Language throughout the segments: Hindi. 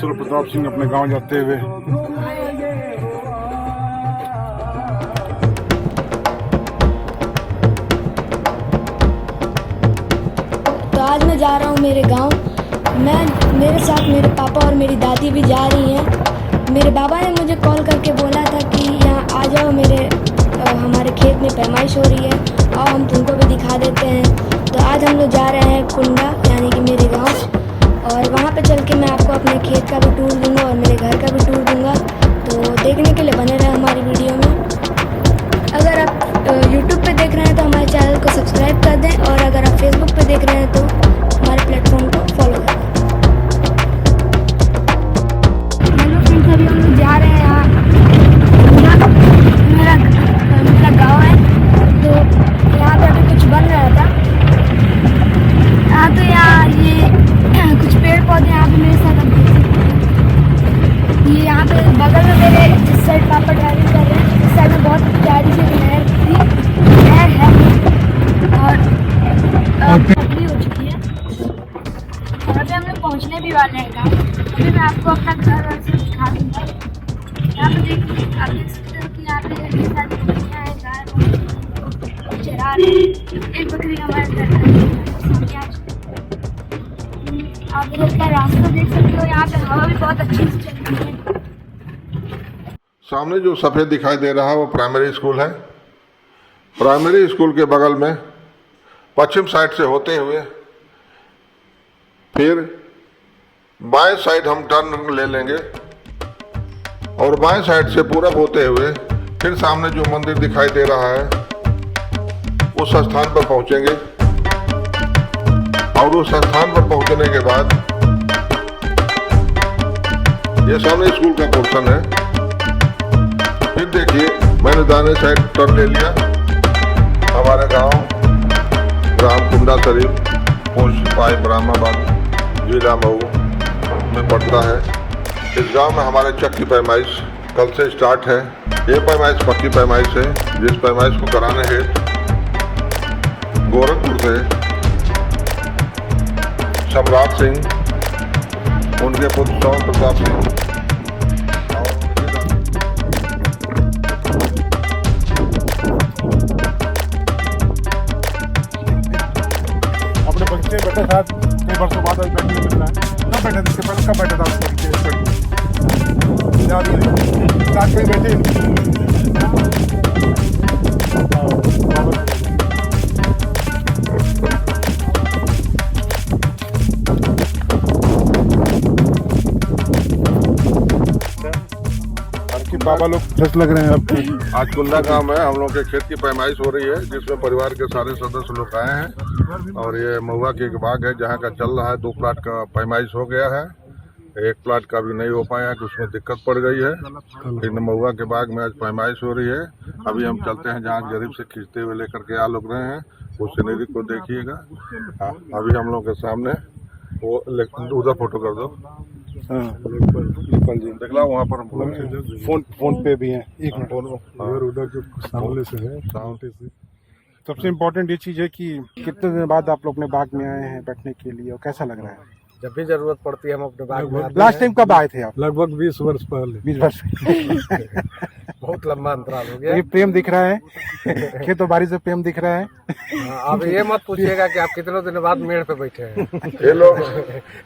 चलो प्रताप सिंह अपने गांव जाते हुए। तो आज मैं जा रहा हूँ मेरे गांव। मेरे साथ मेरे पापा और मेरी दादी भी जा रही हैं। मेरे बाबा ने मुझे कॉल करके बोला था कि यहाँ आ जाओ, हमारे खेत में पैमाइश हो रही है और हम तुमको भी दिखा देते हैं। तो आज हम लोग जा रहे हैं कुंडा, यानी कि मेरे गांव, और वहाँ पे चल के मैं आपको अपने खेत का भी टूर दूंगा और मेरे घर का भी टूर दूंगा। तो देखने के लिए बने रहे हमारी वीडियो में। अगर आप YouTube पे देख रहे हैं तो हमारे चैनल को सब्सक्राइब कर दें, और अगर आप Facebook पे देख रहे हैं तो हमारे प्लेटफॉर्म को फॉलो करें। हेलो फ्रेंड्स, अभी हम लोग जा रहे हैं यहाँ। मेरा गाँव है, तो यहाँ पे अभी कुछ बन रहा था। तो यहाँ ये कुछ पेड़ पौधे यहाँ पे मेरे साथ अब देख सकते हैं। ये यहाँ पे बगल में मेरे इस साइड पापा ड्राइविंग कर रहे हैं। इस साइड में बहुत प्यारी सी नहर है और पतली हो चुकी है। और अभी हम लोग पहुँचने भी वाले हैं गाँव। अभी मैं आपको अपना घर वर से दिखा दूँगा। यहाँ पे आप देख सकते हो कि यहाँ पे ढेर सारी बकरियाँ हैं, गाय चरा रही हैं। एक बकरी हमारे घर का आप इधर का रास्ता देख सकते हो। यहाँ पे हवा भी बहुत अच्छी से चल रही है। सामने जो सफ़ेद दिखाई दे रहा है वो प्राइमरी स्कूल है। प्राइमरी स्कूल के बगल में पश्चिम साइड से होते हुए फिर बाएं साइड हम टर्न ले लेंगे और बाएं साइड से पूरब होते हुए फिर सामने जो मंदिर दिखाई दे रहा है उस स्थान पर पहुंचेंगे। और उस स्थान पर पहुंचने के बाद ये सामने स्कूल का पोर्शन है। फिर देखिए मैंने दाहिने साइड टर्न ले लिया। हमारे गांव ग्राम कुंडा शरीफ, पोस्ट 5 ब्रह्माबाद, जिला मऊ में पड़ता है। इस गांव में हमारे चक्की पैमाइश कल से स्टार्ट है। ये पैमाइश पक्की पैमाइश है, जिस पैमाइश को कराने हेतु गोरखपुर से सम्राट सिंह, उनके पुत्र चौन प्रताप सिंह अपने बच्चे बेटे साथ कई वर्षों बाद आज बैठने को मिल रहा है। कब बैठे थे इससे पहले, कब बैठे था साथ कहीं बैठे। बाबा लोग फ्रेश लग रहे हैं आपको। आज कुंडा गांव में हम लोग के खेत की पैमाइश हो रही है, जिसमें परिवार के सारे सदस्य लोग आए हैं। और ये महुआ के एक बाग है जहां का चल रहा है। 2 प्लाट का पैमाइश हो गया है, 1 प्लाट का भी नहीं हो पाया कि उसमें दिक्कत पड़ गई है। फिर महुआ के बाग में आज पैमाइश हो रही है। अभी हम चलते हैं जहाँ गरीब से खींचते हुए लेकर के आ लोग रहे हैं, उस सीनरी को देखिएगा। अभी हम लोग के सामने वो उधर फोटो कर दो। देखला वहाँ पर फोन पे भी है। एक मिनट, उधर जो सामने से है, सामने से। सबसे इम्पोर्टेंट ये चीज़ है कि कितने दिन बाद आप लोग अपने बाग में आए हैं बैठने के लिए, और कैसा लग रहा है? जब भी जरूरत पड़ती है हम अपने बाग में आते हैं। लास्ट टाइम कब आए थे आप? लगभग 20 वर्ष पहले। 20 वर्ष बहुत लंबा अंतराल हो गया। ये प्रेम दिख रहा है, खेतों बाड़ी से प्रेम दिख रहा है। अब ये मत पूछिएगा कि आप कितने दिन बाद मेड़ पे बैठे हैं। ये लोग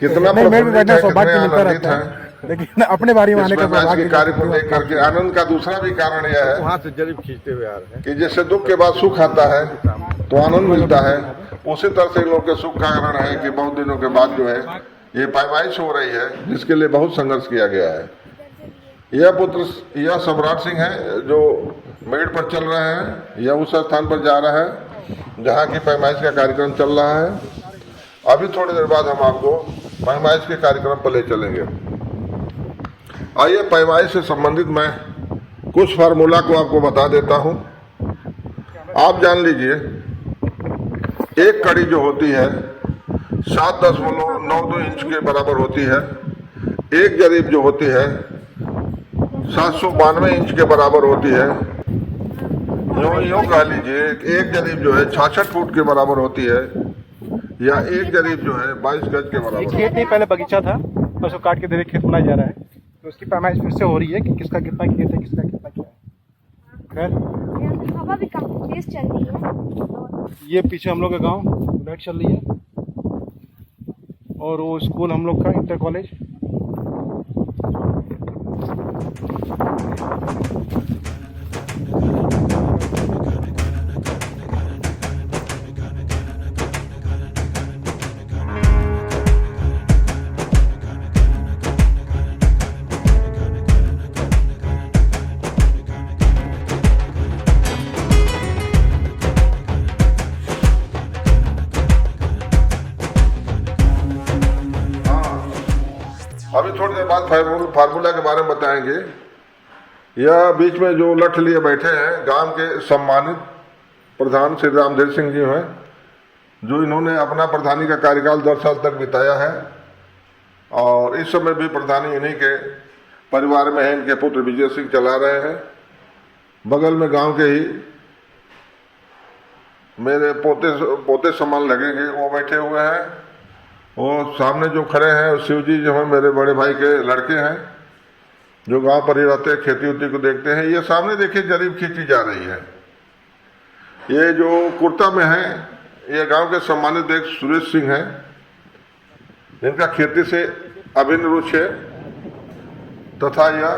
कितना नहीं, मेड़ पे बैठना सौभाग्य मिलता रहता है, लेकिन अपने बारी में आने का सौभाग्य कार्य को लेकर के आनंद का दूसरा भी कारण यह है वहाँ से जरीब खींचते हुए आ रहे हैं कि जैसे दुख के बाद सुख आता है तो आनंद मिलता है, उसी तरह से इन लोग के सुख का कारण है कि बहुत दिनों के बाद जो है ये पैमाइश हो रही है, जिसके लिए बहुत संघर्ष किया गया है। यह सम्राट सिंह है जो मेड़ पर चल रहे हैं। यह उस स्थान पर जा रहा है जहाँ की पैमाइश का कार्यक्रम चल रहा है। अभी थोड़ी देर बाद हम आपको पैमाइश के कार्यक्रम पर ले चलेंगे। आइए पैमाइश से संबंधित मैं कुछ फार्मूला को आपको बता देता हूँ। आप जान लीजिए, एक कड़ी जो होती है 7.92 इंच के बराबर होती है। एक जरीब जो होती है 792 इंच के बराबर होती है। यूं कह लीजिए एक जरीब जो है 66 फुट के बराबर होती है, या एक जरीब जो है 22 गज के बराबर। खेत नहीं, पहले बगीचा था। और उसको काट के धीरे खेत बनाया जा रहा है। तो उसकी पैमाइश फिर से हो रही है कि किसका कितना खेत है, किसका कितना क्या है। खैर हवा भी काफी तेज चल रही है। ये पीछे हम लोग का गाँव लाइट चल रही है और वो स्कूल हम लोग का इंटर कॉलेज। अभी थोड़ी देर बाद फार्मूला के बारे में बताएंगे। यह बीच में जो लठ लिए बैठे हैं गांव के सम्मानित प्रधान श्री रामदेव सिंह जी हैं, जो इन्होंने अपना प्रधानी का कार्यकाल 10 साल तक बिताया है और इस समय भी प्रधानी इन्हीं के परिवार में है। इनके पुत्र विजय सिंह चला रहे हैं। बगल में गांव के ही मेरे पोते समान लगेंगे वो बैठे हुए हैं। वो सामने जो खड़े हैं वो शिव जी जो है मेरे बड़े भाई के लड़के हैं, जो गांव पर ही रहते हैं, खेती उती को देखते हैं। ये सामने देखिए जरीब खींची जा रही है। ये जो कुर्ता में है ये गांव के सम्मानित एक सुरेश सिंह हैं, जिनका खेती से अभिन्न रुचि है तथा यह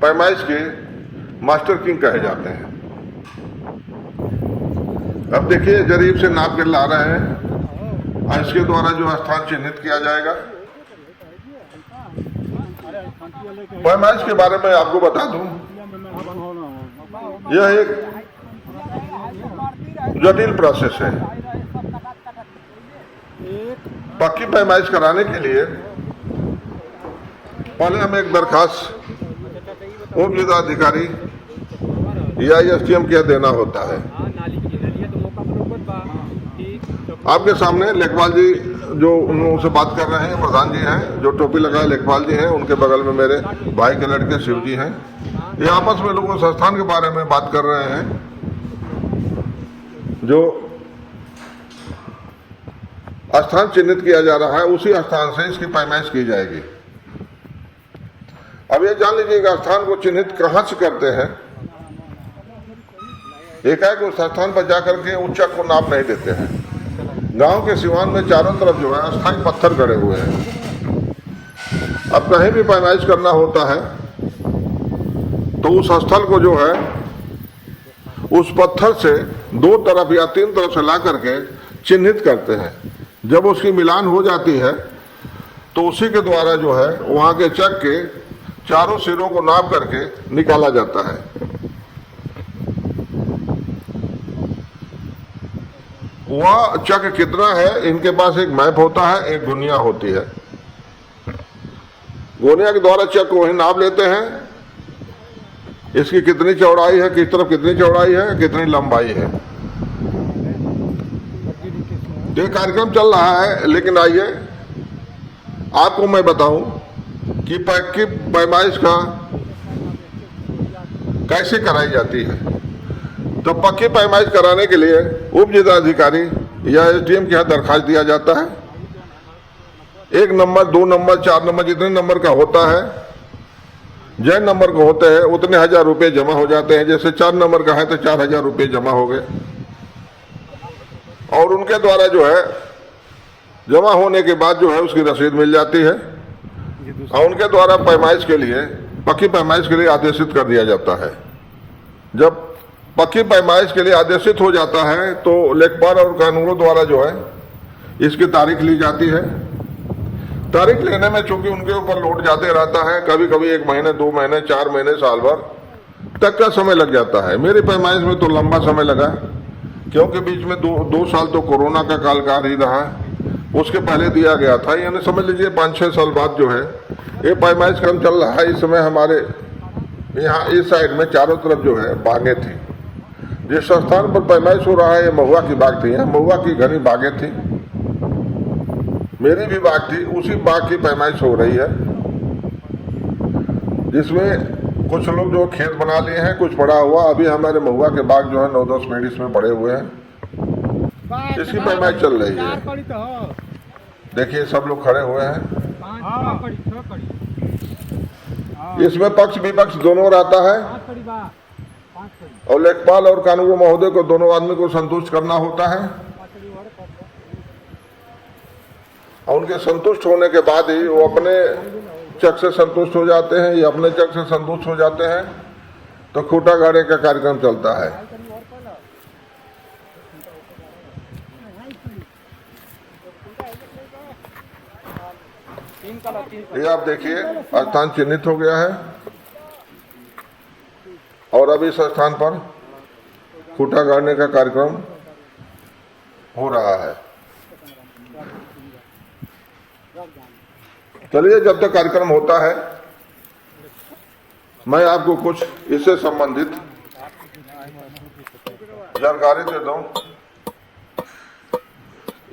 पैमाइश के मास्टर किंग कहे जाते हैं। अब देखिए जरीब से नाप के ला रहे हैं। इसके द्वारा जो स्थान चिन्हित किया जाएगा। पैमाइश के बारे में आपको बता दूं, यह एक जटिल प्रोसेस है। पक्की पैमाइश कराने के लिए पहले हमें एक दरखास्त उप जिलाधिकारी या एसडीएम के देना होता है। आपके सामने लेखपाल जी जो उनसे बात कर रहे हैं, प्रधान जी हैं, जो टोपी लगाए लेखपाल जी हैं, उनके बगल में मेरे भाई के लड़के शिव जी हैं। ये आपस में लोगों संस्थान के बारे में बात कर रहे हैं। जो स्थान चिन्हित किया जा रहा है उसी स्थान से इसकी पैमाइश की जाएगी। अब ये जान लीजिएगा स्थान को चिन्हित कहाँ से करते हैं। एकाएक उस स्थान पर जाकर के उच्चक को नाप नहीं देते हैं। गांव के सिवान में चारों तरफ जो है अस्थायी पत्थर गड़े हुए हैं। अब कहीं भी पैमाइश करना होता है तो उस स्थल को जो है उस पत्थर से 2 तरफ या 3 तरफ से ला करके चिन्हित करते हैं। जब उसकी मिलान हो जाती है तो उसी के द्वारा जो है वहां के चक के चारों सिरों को नाप करके निकाला जाता है। वह चक कितना है, इनके पास एक मैप होता है, एक गुनिया होती है। गुनिया के द्वारा चक को वही नाप लेते हैं। इसकी कितनी चौड़ाई है, किस तरफ कितनी चौड़ाई है, कितनी लंबाई है। ये कार्यक्रम चल रहा है, लेकिन आइए आपको मैं बताऊं कि पक्की पैमाइश का कैसे कराई जाती है। तो पक्की पैमाइश कराने के लिए उप जिलाधिकारी या एसडीएम के यहाँ दरखास्त दिया जाता है। 1 नंबर, 2 नंबर, 4 नंबर, जितने नंबर का होता है, जैन नंबर का होते हैं उतने 1000 रुपये जमा हो जाते हैं। जैसे 4 नंबर का है तो 4000 रुपये जमा हो गए और उनके द्वारा जो है जमा होने के बाद जो है उसकी रसीद मिल जाती है और उनके द्वारा पैमाइश के लिए, पक्की पैमाइश के लिए आदेशित कर दिया जाता है। जब पक्की पैमाइश के लिए आदेशित हो जाता है तो लेखपाल और कानूनों द्वारा जो है इसकी तारीख ली जाती है। तारीख लेने में चूंकि उनके ऊपर लोड जाते रहता है, कभी कभी 1 महीने, 2 महीने, 4 महीने, साल भर तक का समय लग जाता है। मेरी पैमाइश में तो लंबा समय लगा, क्योंकि बीच में 2 साल तो कोरोना का कालकार ही रहा। उसके पहले दिया गया था, यानी समझ लीजिए 5-6 साल बाद जो है ये पैमाइश काम चल रहा है। इस समय हमारे यहाँ इस साइड में चारों तरफ जो है बागें थी। जिस स्थान पर पैमाइश हो रहा है ये महुआ की बाग थी। महुआ की घनी बागें थी, मेरी भी बाग थी। उसी बाग की पैमाइश हो रही है, जिसमें कुछ लोग जो खेत बना लिए हैं, कुछ पड़ा हुआ। अभी हमारे महुआ के बाग जो है 9-10 पेड़ इसमें पड़े हुए हैं, इसकी पैमाइश चल रही है। देखिए सब लोग खड़े हुए हैं। इसमें पक्ष विपक्ष दोनों रहता है और लेखपाल और कानूनी महोदय को दोनों आदमी को संतुष्ट करना होता है और उनके संतुष्ट होने के बाद ही वो अपने चक से संतुष्ट हो जाते हैं या अपने चक से संतुष्ट हो जाते हैं तो खूंटा गाड़ने का कार्यक्रम चलता है। ये आप देखिए स्थान चिन्हित हो गया है और अब इस स्थान पर खूंटा गाड़ने का कार्यक्रम हो रहा है। चलिए, जब तक कार्यक्रम होता है मैं आपको कुछ इससे संबंधित जानकारी दे दूं।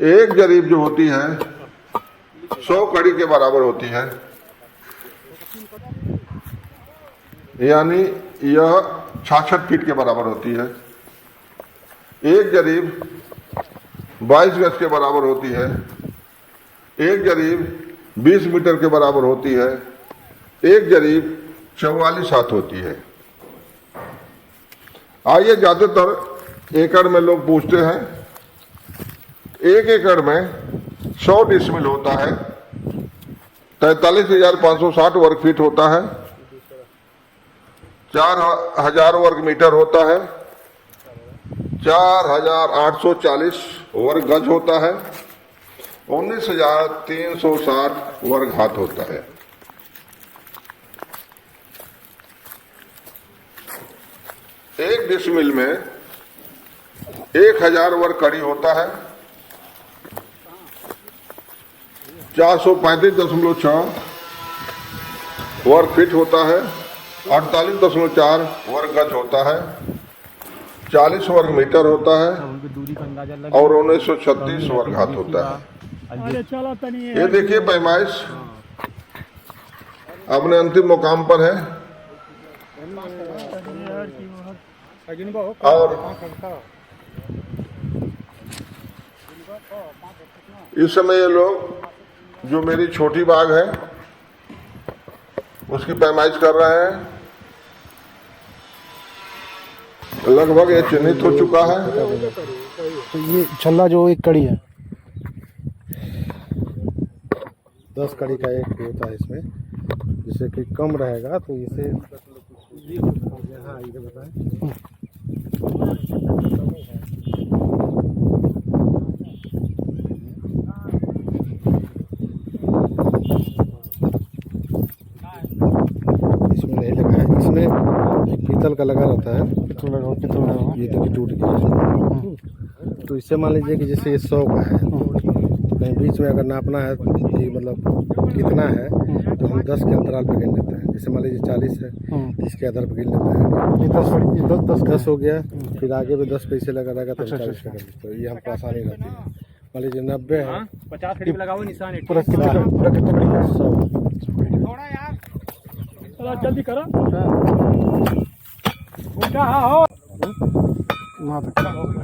एक जरीब जो होती है 100 कड़ी के बराबर होती है, यानी यह 66 फीट के बराबर होती है। एक जरीब 22 गज के बराबर होती है। एक जरीब 20 मीटर के बराबर होती है। एक जरीब 44 हाथ होती है। आइए, ज्यादातर एकड़ में लोग पूछते हैं। 1 एकड़ में 100 डिसमिल होता है, 43,560 वर्ग फीट होता है, 4,000 वर्ग मीटर होता है, 4,840 वर्ग गज होता है, 19,360 वर्ग हाथ होता है। एक डिसमिल में 1,000 वर्ग कड़ी होता है, 435.6 वर्ग फीट होता है, 48.4 वर्ग गज होता है, 40 वर्ग मीटर होता है और 1936 वर्ग हाथ होता है। ये देखिए पैमाइश अपने अंतिम मुकाम पर है और इस समय ये लोग जो मेरी छोटी बाग है उसकी पैमाइश कर रहे हैं। लगभग ये चिन्हित हो चुका है। तो ये छल्ला जो एक कड़ी है 10 कड़ी का एक होता है इसमें, जिससे कि कम रहेगा तो इसे हाँ ये बताएं। इसमें नहीं लगा है, इसमें एक पीतल का लगा रहता है। ये देखिए टूट गया। तो इससे मान लीजिए कि जैसे ये 100 का है तो कहीं बीच में अगर नापना है कि मतलब कितना है तो हम 10 के अंतराल पर गिन लेते हैं। जैसे मान लीजिए 40 है, इसके आधार पर गिन लेते हैं। 10 हो गया, फिर आगे भी 10 पैसे लगा रहेगा तो 40 का कर लेते हैं। तो ये हमको आसानी रहती है। मान लीजिए 90 है, 50 लगाओ निशान। पूरा कितना 100 जल्दी करो। वहाँ तक छोड़ दो।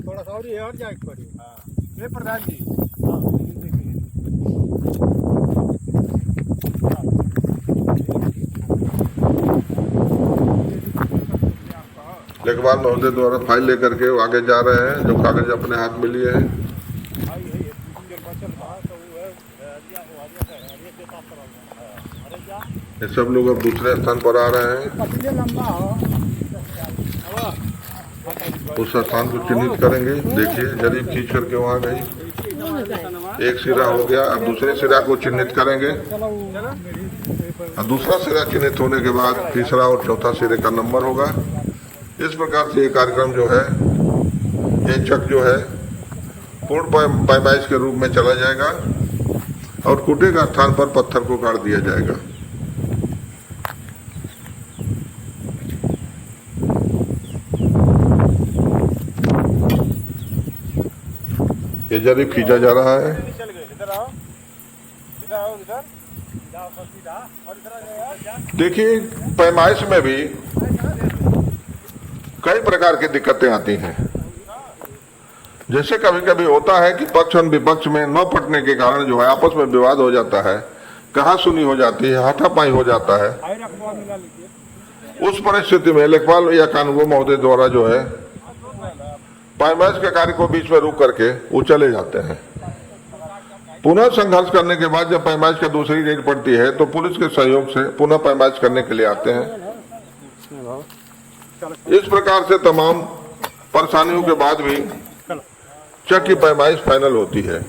थोड़ा सा और जाए पड़ी प्रधान जी। लेखपाल महोदय द्वारा फाइल लेकर के आगे जा रहे हैं, जो कागज अपने हाथ में लिए हैं। ये सब लोग अब दूसरे स्थान पर आ रहे हैं। उस स्थान को चिन्हित करेंगे। देखिए जरीब खींच करके वहाँ गई। एक सिरा हो गया, अब दूसरे सिरा को चिन्हित करेंगे। दूसरा सिरा चिन्हित होने के बाद तीसरा और चौथा सिरे का नंबर होगा। इस प्रकार से ये कार्यक्रम जो है, ये चक जो है पूर्ण पैमाइश के रूप में चला जाएगा और खूंटे का स्थान पर पत्थर को गाड़ दिया जाएगा। ये जरीब खींचा जा रहा है। देखिए, पैमाइश में भी कई प्रकार की दिक्कतें आती हैं। जैसे कभी कभी होता है कि पक्ष और विपक्ष में न पटने के कारण जो है आपस में विवाद हो जाता है, कहासुनी हो जाती है, हाथापाई हो जाता है। उस परिस्थिति में लेखपाल या कानून महोदय द्वारा जो है पैमाइश के कार्य को बीच में रोक करके वो चले जाते हैं। पुनः संघर्ष करने के बाद जब पैमाइश का दूसरी रेड पड़ती है तो पुलिस के सहयोग से पुनः पैमाइश करने के लिए आते हैं। इस प्रकार से तमाम परेशानियों के बाद भी चक की पैमाइश फाइनल होती है।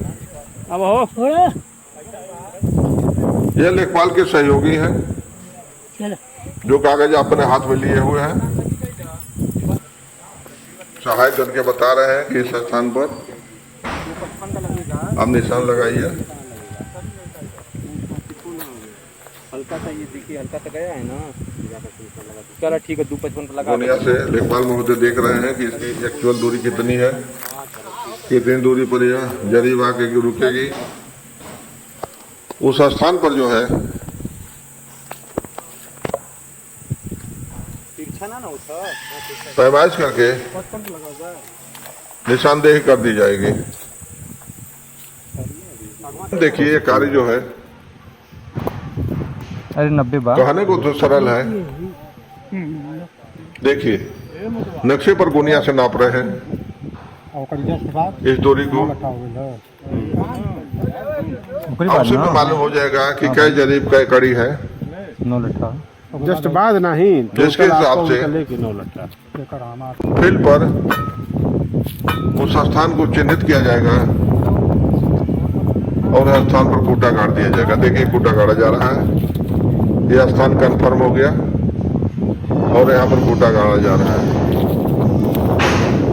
यह लेखपाल के सहयोगी हैं जो कागज अपने हाथ में लिए हुए हैं। सहायक करके बता रहे हैं कि इस स्थान पर आप निशान लगाइए। हल्का सा ये देखिए, हल्का सा गया है ना, चलो ठीक है 255 पर लगा। दुनिया से लेखपाल महोदय देख रहे हैं कि इसकी एक्चुअल दूरी कितनी है, कितनी दूरी पर यह जरीब आके रुकेगी। उस स्थान पर जो है पैमाइश करके निशानदेही कर दी जाएगी। देखिए ये कार्य जो है, अरे 90 बार कहने को तो सरल है। देखिए नक्शे पर गुनिया से नाप रहे हैं इस दूरी को। आपसे भी मालूम हो जाएगा कि कई जरीब कई कड़ी है। 9 लट्ठा जस्ट बाद नहीं, जिसके हिसाब से फील्ड पर उस स्थान को चिन्हित किया जाएगा और हर स्थान पर कूटा गाड़ दिया जाएगा। देखिए कूटा गाड़ा जा रहा है, यह स्थान कंफर्म हो गया और यहाँ पर कूटा गाड़ा जा रहा है।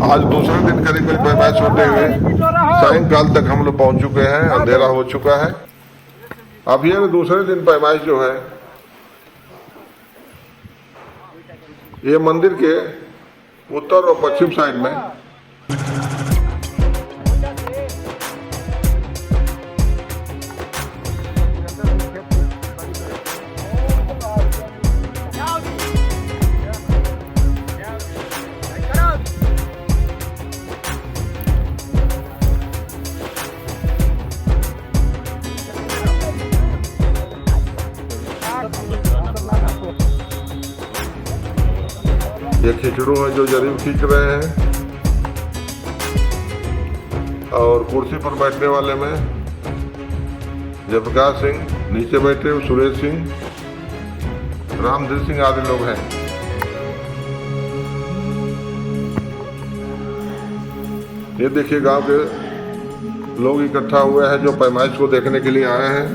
आज दूसरे दिन करीब पैमाइश होते हुए सायंकाल तक हम लोग पहुंच चुके हैं, अंधेरा हो चुका है। अब ये दूसरे दिन पैमाइश जो है ये मंदिर के उत्तर और पश्चिम साइड में ये खिचड़ू है जो जरीब खींच रहे हैं और कुर्सी पर बैठने वाले में जयप्रकाश सिंह, नीचे बैठे हुए सुरेश सिंह, रामधीर सिंह आदि लोग हैं। ये देखिए गांव के लोग इकट्ठा हुए हैं जो पैमाइश को देखने के लिए आए हैं।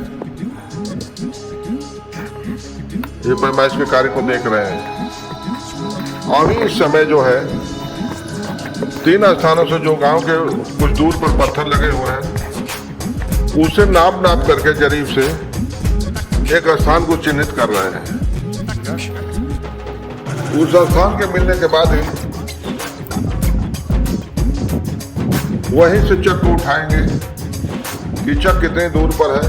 ये पैमाइश के कार्य को देख रहे हैं। अभी इस समय जो है 3 स्थानों से जो गांव के कुछ दूर पर पत्थर लगे हुए हैं उसे नाप करके जरीब से एक स्थान को चिन्हित कर रहे हैं। उस स्थान के मिलने के बाद ही वहीं से चक को उठाएंगे कि चक कितने दूर पर है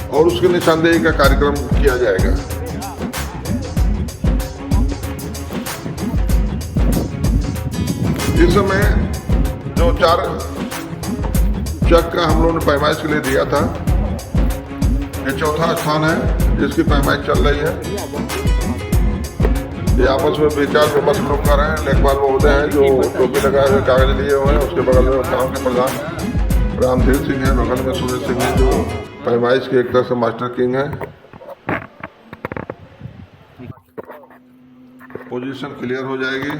और उसकी निशानदेही का कार्यक्रम किया जाएगा। इस समय जो 4 चक का हम लोगों ने पैमाइश के लिए दिया था, ये चौथा स्थान है जिसकी पैमाइश चल रही है। ये आपस में विचार विमर्श लोग कर रहे हैं। लेखपाल महोदय हैं जो टोपी लगाए हुए कागज लिए हुए हैं, उसके बगल में गाँव के प्रधान रामधीर सिंह है, बगल में सुरेश सिंह है जो पैमाइश के एक तरह से मास्टर किंग है। पोजीशन क्लियर हो जाएगी।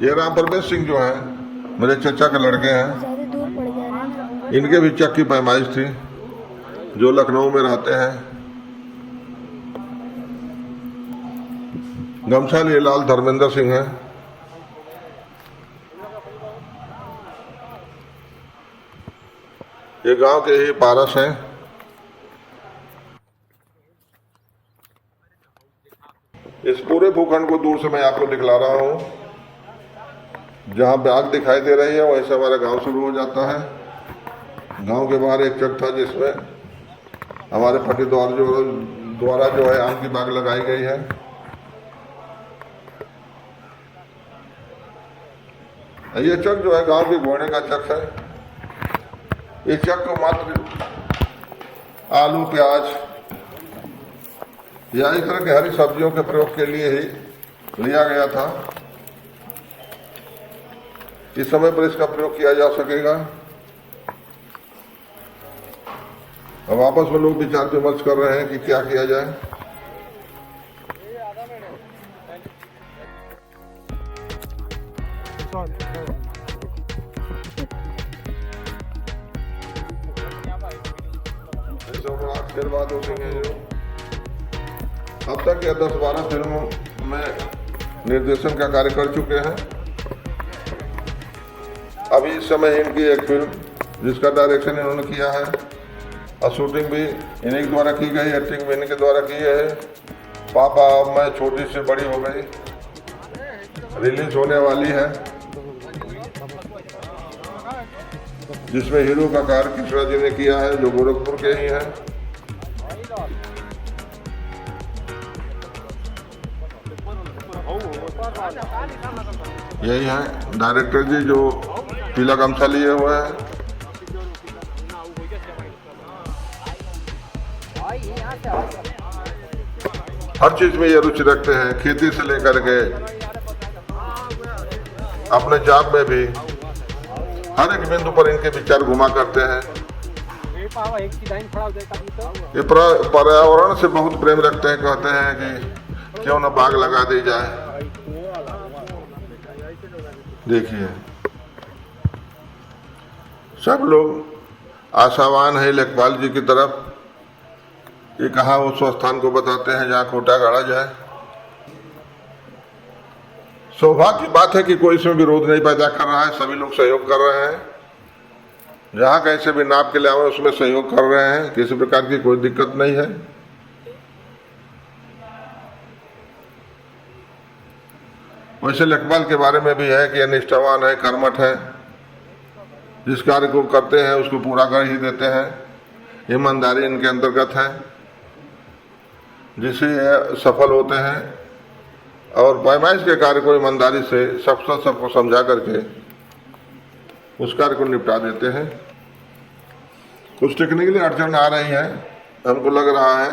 ये राम परमेश सिंह जो है मेरे चचा के लड़के हैं, इनके भी चक की पैमाइश थी जो लखनऊ में रहते हैं। गमछा लिए लाल धर्मेंद्र सिंह है। ये गांव के ही पारस हैं। इस पूरे भूखंड को दूर से मैं आपको दिखला रहा हूं। जहां बाग दिखाई दे रही है वहीं से हमारा गांव शुरू हो जाता है। गांव के बाहर एक चक था जिसमें हमारे पट्टीदार द्वारा जो है आम की बाग लगाई गई है। ये चक जो है गांव के घोड़े का चक है। इस चक को मात्र आलू, प्याज या इस तरह की हरी सब्जियों के प्रयोग के लिए ही लिया गया था। इस समय पर इसका प्रयोग किया जा सकेगा। अब आपस में लोग विचार विमर्श कर रहे हैं कि क्या किया जाए। फिर बात होती है जो अब तक ये 10-12 फिल्मों में निर्देशन का कार्य कर चुके हैं। अभी इस समय इनकी एक फिल्म जिसका डायरेक्शन इन्होंने किया है और शूटिंग भी इन्हीं के द्वारा की गई, एक्टिंग भी इन्हीं के द्वारा की है। पापा अब मैं छोटी से बड़ी हो गई रिलीज होने वाली है, जिसमें हीरो का कार्य कृष्णा जी ने किया है जो गोरखपुर के ही हैं। यही है डायरेक्टर जी जो पीला गमछा लिए हुए हैं। हर चीज में ये रुचि रखते हैं, खेती से लेकर के अपने जॉब में भी हर एक बिंदु पर इनके विचार घुमा करते हैं। ये पर्यावरण से बहुत प्रेम रखते हैं, कहते हैं कि क्यों न बाग लगा दी जाए। देखिए सब लोग आशावान है लेखपाल जी की तरफ। ये कहा उस स्थान को बताते हैं जहाँ खोटा गाड़ा जाए। सौभाग्य की बात है कि कोई इसमें विरोध नहीं पैदा कर रहा है, सभी लोग सहयोग कर रहे हैं। जहाँ कैसे भी नाप के ले आवे उसमें सहयोग कर रहे हैं, किसी प्रकार की कोई दिक्कत नहीं है। वैसे लेखपाल के बारे में भी है कि निष्ठावान है, कर्मठ है, जिस कार्य को करते हैं उसको पूरा कर ही देते हैं। ईमानदारी इनके अंतर्गत है, जिससे सफल होते हैं और पैमाइश के कार्य को ईमानदारी से सबको समझा करके उस कार्य को निपटा देते हैं। कुछ टेक्निकली अड़चन आ रही है हमको लग रहा है,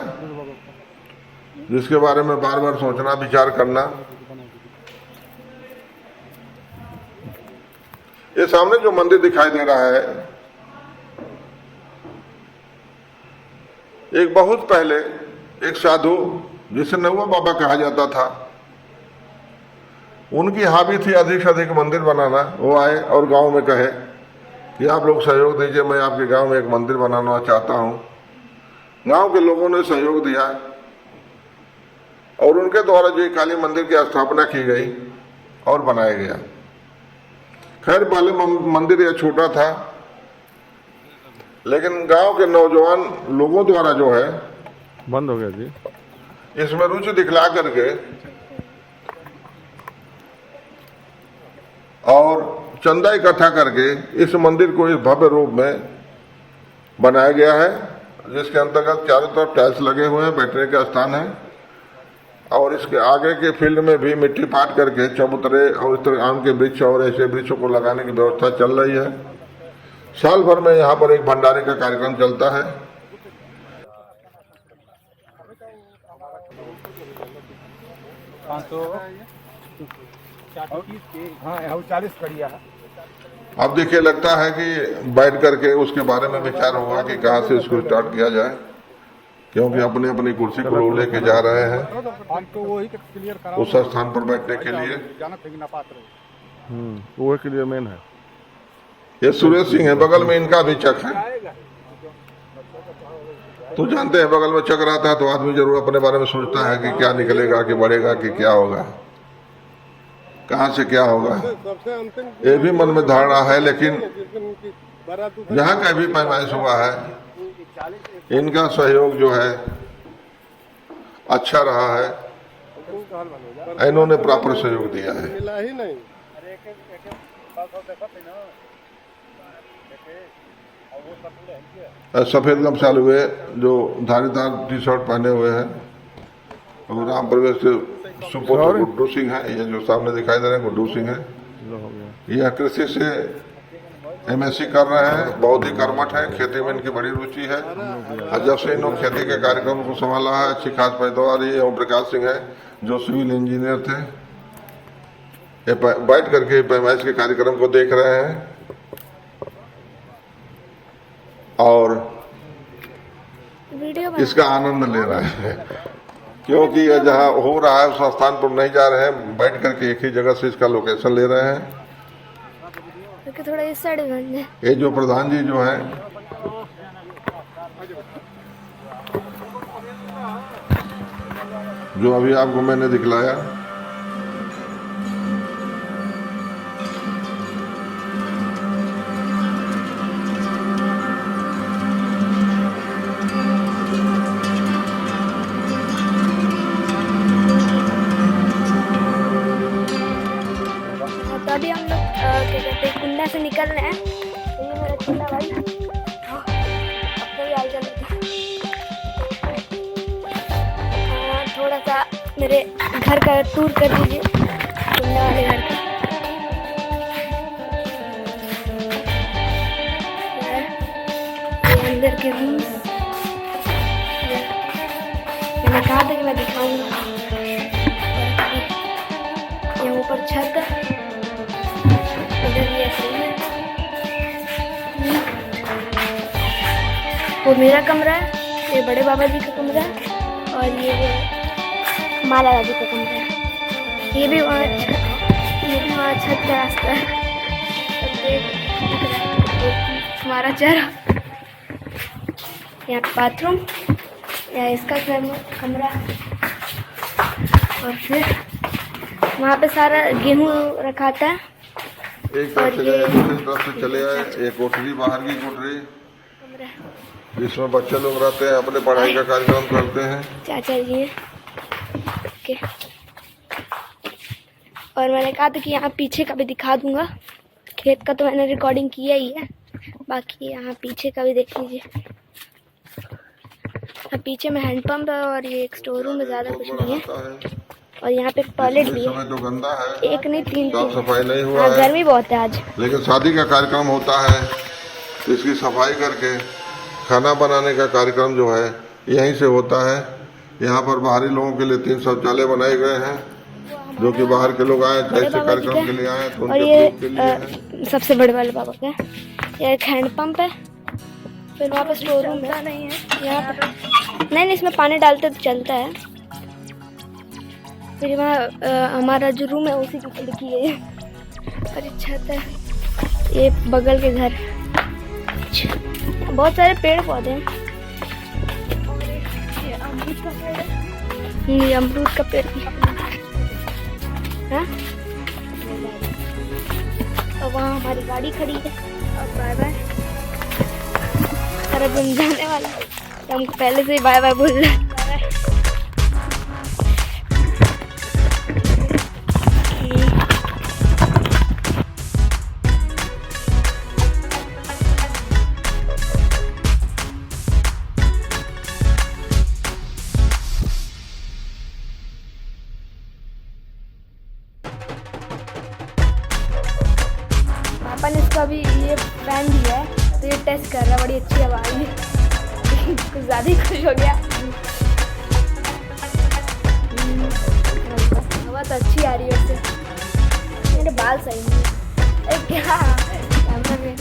जिसके बारे में बार बार सोचना, विचार करना। ये सामने जो मंदिर दिखाई दे रहा है, एक बहुत पहले एक साधु जिसे नौवा बाबा कहा जाता था, उनकी हॉबी थी अधिक से अधिक मंदिर बनाना। वो आए और गांव में कहे कि आप लोग सहयोग दीजिए, मैं आपके गांव में एक मंदिर बनाना चाहता हूं। गांव के लोगों ने सहयोग दिया और उनके द्वारा जो काली मंदिर की स्थापना की गई और बनाया गया। खैर पहले मंदिर यह छोटा था, लेकिन गांव के नौजवान लोगों द्वारा जो है बंद हो गया जी, इसमें रुचि दिखला करके और चंदा इकट्ठा करके इस मंदिर को इस भव्य रूप में बनाया गया है, जिसके अंतर्गत चारों तरफ टाइल्स लगे हुए हैं, बैठने का स्थान है और इसके आगे के फील्ड में भी मिट्टी पाट करके चबूतरे और इस तरह आम के वृक्ष और ऐसे वृक्षों को लगाने की व्यवस्था चल रही है। साल भर में यहाँ पर एक भंडारे का कार्यक्रम चलता है। अब देखिए लगता है कि बैठ करके उसके बारे में विचार होगा कि कहाँ से इसको स्टार्ट किया जाए, क्योंकि अपनी अपनी कुर्सी को लोग लेके जा रहे हैं उस स्थान पर बैठने के लिए। वो के लिए मेन है। ये सुरेश सिंह है, बगल में इनका भी चक है। तो जानते हैं बगल में चक रहता है तो आदमी जरूर अपने बारे में सोचता है कि क्या निकलेगा, कि बढ़ेगा, कि क्या होगा, कहाँ से क्या होगा। ये भी मन में धारणा है, लेकिन जहाँ का भी पैमाइश हुआ है इनका सहयोग जो है अच्छा रहा है, इन्होंने प्रॉपर सहयोग दिया है। सफ़ेद गमछाल हुए जो धारीदार टी शर्ट पहने हुए हैं और राम प्रवेश से सुपुत्र गुड्डू सिंह है। ये जो सामने दिखाई दे रहे हैं गुड्डू सिंह है। यह कृषि से MSc कर रहे हैं, बहुत ही कर्मठ है, खेती में इनकी बड़ी रुचि है और जब से इन्होंने खेती के कार्यक्रम को संभाला है अच्छी खास पैदावार। ये ओम प्रकाश सिंह है जो सिविल इंजीनियर थे, ये बैठ करके पैमाइश के कार्यक्रम को देख रहे हैं और इसका आनंद ले रहे हैं, क्योंकि यह जहाँ हो रहा है उस स्थान पर नहीं जा रहे हैं, बैठ करके एक ही जगह से इसका लोकेशन ले रहे हैं। थोड़ा इस साइड बन जाए। ये जो प्रधान जी जो है जो अभी आपको मैंने दिखलाया, तो अभी हम लोग क्या कहते हैं कुंडा से निकल रहे हैं। तो ये मेरा छोटा भाई अपने भी आई चलते थोड़ा सा मेरे घर का टूर कर दीजिए, कुंडा वाले घर का। ये अंदर के रूम, मैंने कहा था कि मैं दिखाऊंगा। ये ऊपर छत है, इधर ये वो मेरा कमरा है, ये बड़े बाबा जी का कमरा है और ये माला दादी का कमरा है। ये भी वहाँ छत का रास्ता है। हमारा चेहरा यहाँ बाथरूम, यहाँ इसका कमरा और फिर वहाँ पे सारा गेहूँ रखा था। एक तरफ से गए दूसरी तरफ से चले आए। एक कोठरी बाहर की कोठरी जिसमें बच्चे लोग रहते हैं, अपने पढ़ाई का कार्यक्रम करते हैं। चाचा जी ओके। और मैंने कहा था कि यहाँ पीछे का भी दिखा दूंगा। खेत का तो मैंने रिकॉर्डिंग किया ही है, बाकी यहाँ पीछे का भी देख लीजिए। पीछे में हैंडपम्प है और ये एक स्टोर रूम है, ज़्यादा कुछ नहीं है। और यहाँ पे टॉयलेट भी है, तो गंदा है, एक नहीं तीन। साफ सफाई नहीं हुआ है। गर्मी बहुत है आज, लेकिन शादी का कार्यक्रम होता है तो इसकी सफाई करके खाना बनाने का कार्यक्रम जो है यहीं से होता है। यहाँ पर बाहरी लोगों के लिए 3 शौचालय बनाए गए हैं, जो कि बाहर के लोग आए चाहे से कार्यक्रम के लिए आए तो और उनके ये के लिए है। सबसे बड़े वाले बाबा का ये एक हैंडपम्प है। फिर वहाँ पर स्टोर रूम है, नहीं है यहाँ पर, नहीं इसमें पानी डालते तो चलता है। फिर वहाँ हमारा जो रूम है उसी की खिड़की है और ये छत है। ये बगल के घर, बहुत सारे पेड़ पौधे हैं। ये अमरूद का पेड़ है, ये अमरूद का पेड़ है। और वहाँ हमारी गाड़ी खड़ी है और बाय बाय। और अब हम जाने वाला है, तो हमको पहले से ही बाय बाय बोल रहे हैं। पापा ने इसको अभी ये फैन दिया है तो ये टेस्ट कर रहा है, बड़ी अच्छी आवाज़ है। कुछ ज़्यादा ही खुश हो गया। हवा तो अच्छी आ रही है उससे। मेरे बाल सही नहीं है। क्या कैमरा में